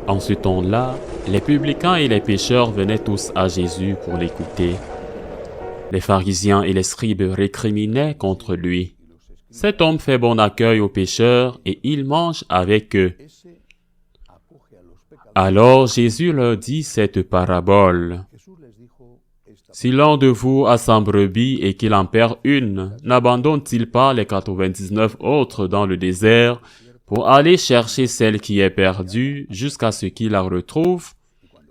En ce temps-là, les publicains et les pécheurs venaient tous à Jésus pour l'écouter. Les pharisiens et les scribes récriminaient contre lui. Cet homme fait bon accueil aux pécheurs et il mange avec eux. Alors Jésus leur dit cette parabole. Si l'un de vous a 100 brebis et qu'il en perd une, n'abandonne-t-il pas les 99 autres dans le désert pour aller chercher celle qui est perdue jusqu'à ce qu'il la retrouve?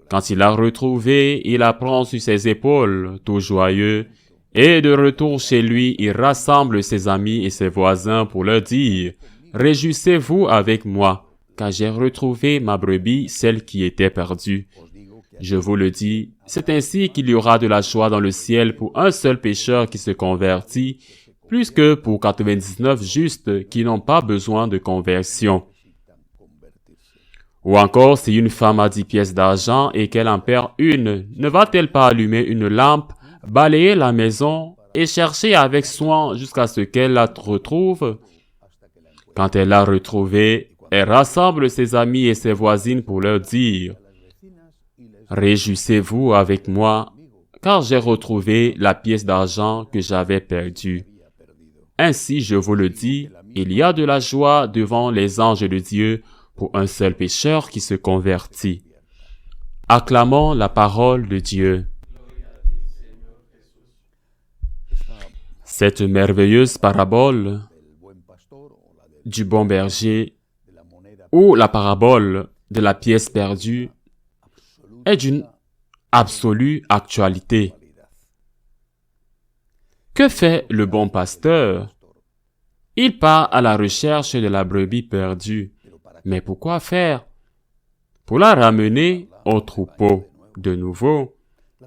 Quand il l'a retrouvée, il la prend sur ses épaules, tout joyeux, et de retour chez lui, il rassemble ses amis et ses voisins pour leur dire « Réjouissez-vous avec moi, car j'ai retrouvé ma brebis, celle qui était perdue. » Je vous le dis, c'est ainsi qu'il y aura de la joie dans le ciel pour un seul pécheur qui se convertit, plus que pour 99 justes qui n'ont pas besoin de conversion. Ou encore, si une femme a 10 pièces d'argent et qu'elle en perd une, ne va-t-elle pas allumer une lampe, balayer la maison et chercher avec soin jusqu'à ce qu'elle la retrouve? Quand elle l'a retrouvée, elle rassemble ses amis et ses voisines pour leur dire « Réjouissez-vous avec moi, car j'ai retrouvé la pièce d'argent que j'avais perdue. » Ainsi, je vous le dis, il y a de la joie devant les anges de Dieu pour un seul pécheur qui se convertit. Acclamons la parole de Dieu. Cette merveilleuse parabole du bon berger ou la parabole de la pièce perdue est d'une absolue actualité. Que fait le bon pasteur? Il part à la recherche de la brebis perdue. Mais pourquoi faire? Pour la ramener au troupeau de nouveau.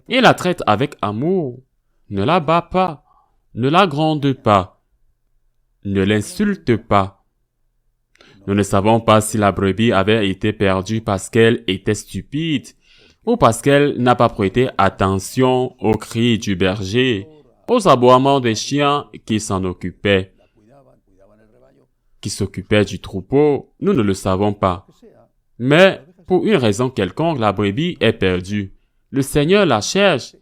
Il la traite avec amour. Ne la bat pas. Ne la gronde pas. Ne l'insulte pas. Nous ne savons pas si la brebis avait été perdue parce qu'elle était stupide ou parce qu'elle n'a pas prêté attention aux cris du berger, aux aboiements des chiens qui s'occupaient du troupeau. Nous ne le savons pas. Mais pour une raison quelconque, la brebis est perdue. Le Seigneur la cherche.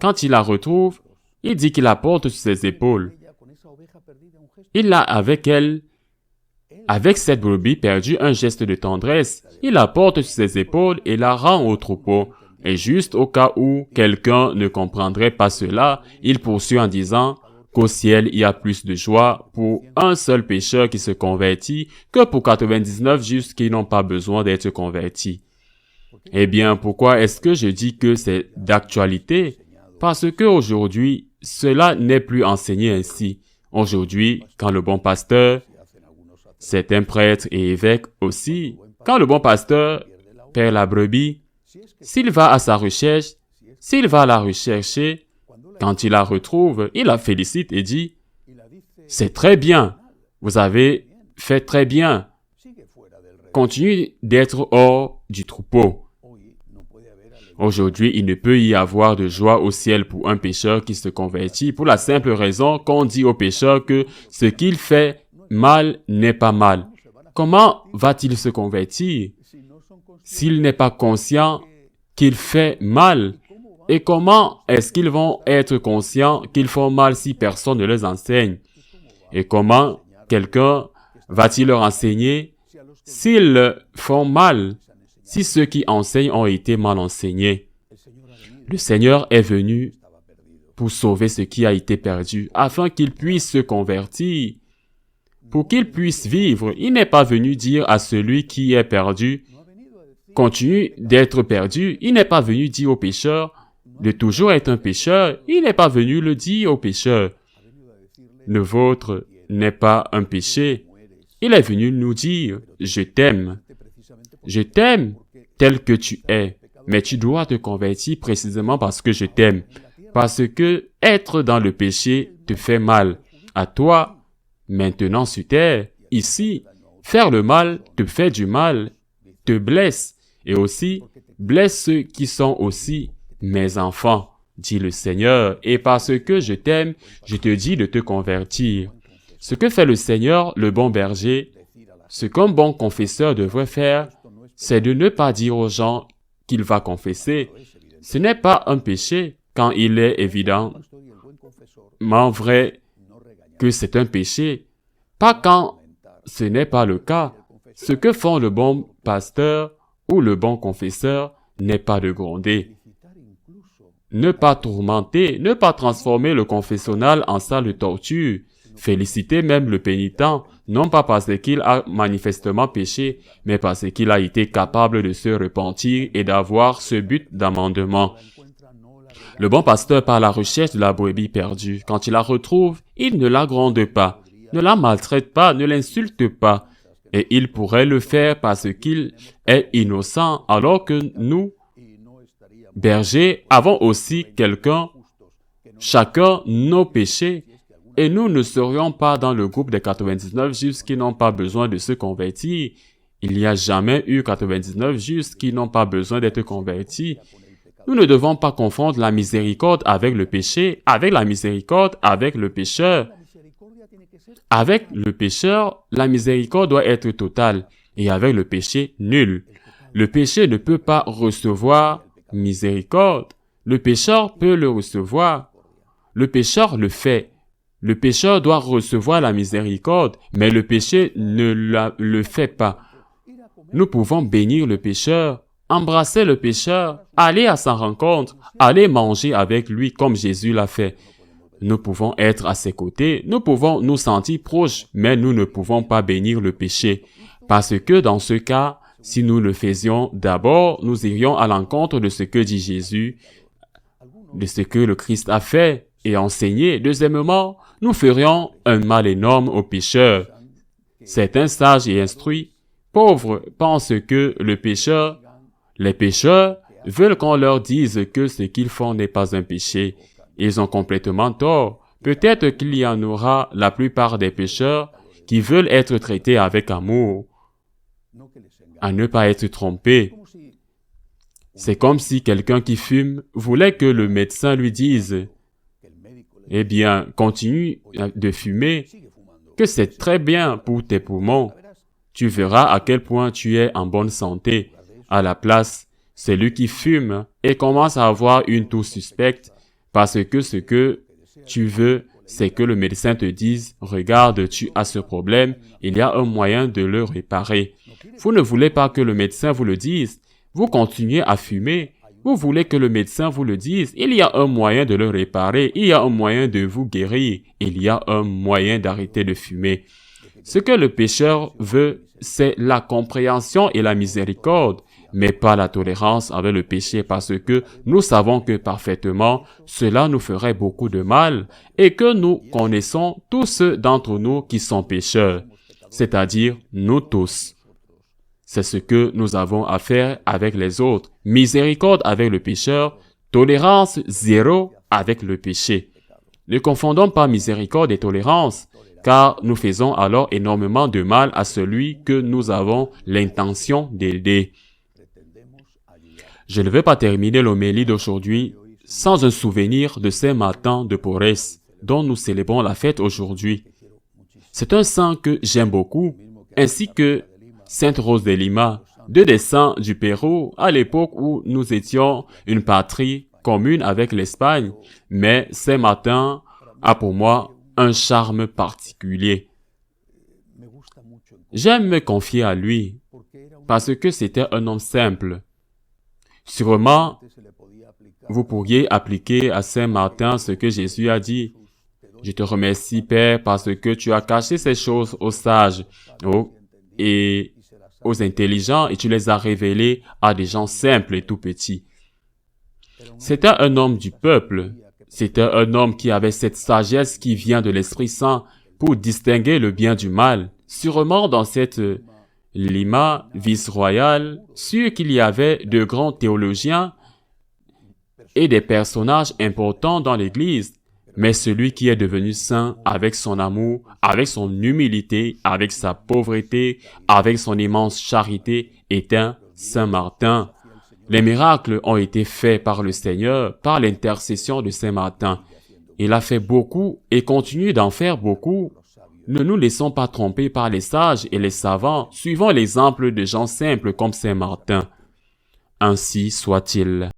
Quand il la retrouve, il dit qu'il la porte sur ses épaules. Il a avec elle, avec cette brebis perdue, un geste de tendresse. Il la porte sur ses épaules et la rend au troupeau. Et juste au cas où quelqu'un ne comprendrait pas cela, il poursuit en disant qu'au ciel, il y a plus de joie pour un seul pécheur qui se convertit que pour 99 justes qui n'ont pas besoin d'être convertis. Eh bien, pourquoi est-ce que je dis que c'est d'actualité? Parce qu'aujourd'hui, cela n'est plus enseigné ainsi. Aujourd'hui, quand le bon pasteur, c'est un prêtre et évêque aussi, quand le bon pasteur perd la brebis, s'il va à sa recherche, s'il va la rechercher, quand il la retrouve, il la félicite et dit « C'est très bien, vous avez fait très bien, continuez d'être hors du troupeau. » Aujourd'hui, il ne peut y avoir de joie au ciel pour un pécheur qui se convertit pour la simple raison qu'on dit au pécheur que ce qu'il fait mal n'est pas mal. Comment va-t-il se convertir s'il n'est pas conscient qu'il fait mal? Et comment est-ce qu'ils vont être conscients qu'ils font mal si personne ne les enseigne? Et comment quelqu'un va-t-il leur enseigner s'ils font mal, si ceux qui enseignent ont été mal enseignés? Le Seigneur est venu pour sauver ce qui a été perdu, afin qu'ils puissent se convertir, pour qu'ils puissent vivre. Il n'est pas venu dire à celui qui est perdu, continue d'être perdu. Il n'est pas venu dire au pécheur de toujours être un pécheur. Il n'est pas venu le dire au pécheur. Le vôtre n'est pas un péché. Il est venu nous dire, je t'aime. Je t'aime tel que tu es. Mais tu dois te convertir précisément parce que je t'aime. Parce que être dans le péché te fait mal. À toi, maintenant sur terre, ici, faire le mal te fait du mal, te blesse. Et aussi, blesse ceux qui sont aussi mes enfants. dit le Seigneur, et parce que je t'aime, je te dis de te convertir. Ce que fait le Seigneur, le bon berger, ce qu'un bon confesseur devrait faire, c'est de ne pas dire aux gens qu'il va confesser. Ce n'est pas un péché quand il est évidemment vrai que c'est un péché, pas quand ce n'est pas le cas. Ce que font le bon pasteur ou le bon confesseur n'est pas de gronder, ne pas tourmenter, ne pas transformer le confessionnal en salle de torture, féliciter même le pénitent, non pas parce qu'il a manifestement péché, mais parce qu'il a été capable de se repentir et d'avoir ce but d'amendement. Le bon pasteur part à la recherche de la brebis perdue. Quand il la retrouve, il ne la gronde pas, ne la maltraite pas, ne l'insulte pas. Et il pourrait le faire parce qu'il est innocent, alors que nous, bergers, avons aussi chacun nos péchés, et nous ne serions pas dans le groupe des 99 justes qui n'ont pas besoin de se convertir. Il n'y a jamais eu 99 justes qui n'ont pas besoin d'être convertis. Nous ne devons pas confondre la miséricorde avec le péché, avec la miséricorde avec le pécheur. Avec le pécheur, la miséricorde doit être totale, et avec le péché, nulle. Le péché ne peut pas recevoir miséricorde. Le pécheur peut le recevoir. Le pécheur le fait. Le pécheur doit recevoir la miséricorde, mais le péché ne le fait pas. Nous pouvons bénir le pécheur, embrasser le pécheur, aller à sa rencontre, aller manger avec lui comme Jésus l'a fait. Nous pouvons être à ses côtés, nous pouvons nous sentir proches, mais nous ne pouvons pas bénir le péché. Parce que dans ce cas, si nous le faisions d'abord, nous irions à l'encontre de ce que dit Jésus, de ce que le Christ a fait et enseigné. Deuxièmement, nous ferions un mal énorme aux pécheurs. Certains sages et instruits, pauvres, pensent que les pécheurs veulent qu'on leur dise que ce qu'ils font n'est pas un péché. Ils ont complètement tort. Peut-être qu'il y en aura la plupart des pécheurs qui veulent être traités avec amour, à ne pas être trompés. C'est comme si quelqu'un qui fume voulait que le médecin lui dise « Eh bien, continue de fumer, que c'est très bien pour tes poumons. Tu verras à quel point tu es en bonne santé. » À la place, celui qui fume et commence à avoir une toux suspecte parce que ce que tu veux, c'est que le médecin te dise « Regarde, tu as ce problème, il y a un moyen de le réparer. » Vous ne voulez pas que le médecin vous le dise. Vous continuez à fumer. Vous voulez que le médecin vous le dise. Il y a un moyen de le réparer. Il y a un moyen de vous guérir. Il y a un moyen d'arrêter de fumer. Ce que le pécheur veut, c'est la compréhension et la miséricorde, mais pas la tolérance avec le péché parce que nous savons que parfaitement, cela nous ferait beaucoup de mal et que nous connaissons tous ceux d'entre nous qui sont pécheurs, c'est-à-dire nous tous. C'est ce que nous avons à faire avec les autres. Miséricorde avec le pécheur, tolérance zéro avec le péché. Ne confondons pas miséricorde et tolérance, car nous faisons alors énormément de mal à celui que nous avons l'intention d'aider. Je ne vais pas terminer l'homélie d'aujourd'hui sans un souvenir de Saint-Martin de Porres, dont nous célébrons la fête aujourd'hui. C'est un saint que j'aime beaucoup, ainsi que Sainte Rose de Lima, deux des saints du Pérou à l'époque où nous étions une patrie commune avec l'Espagne, mais Saint-Martin a pour moi un charme particulier. J'aime me confier à lui parce que c'était un homme simple. Sûrement, vous pourriez appliquer à Saint-Martin ce que Jésus a dit. « Je te remercie, Père, parce que tu as caché ces choses aux sages et aux intelligents et tu les as révélées à des gens simples et tout petits. » C'était un homme du peuple. C'était un homme qui avait cette sagesse qui vient de l'Esprit Saint pour distinguer le bien du mal. Sûrement dans cette Lima vice-royale, sûr qu'il y avait de grands théologiens et des personnages importants dans l'Église, mais celui qui est devenu saint avec son amour, avec son humilité, avec sa pauvreté, avec son immense charité est un Saint Martin. Les miracles ont été faits par le Seigneur, par l'intercession de Saint Martin. Il a fait beaucoup et continue d'en faire beaucoup. Ne nous laissons pas tromper par les sages et les savants, suivons l'exemple de gens simples comme Saint Martin. Ainsi soit-il.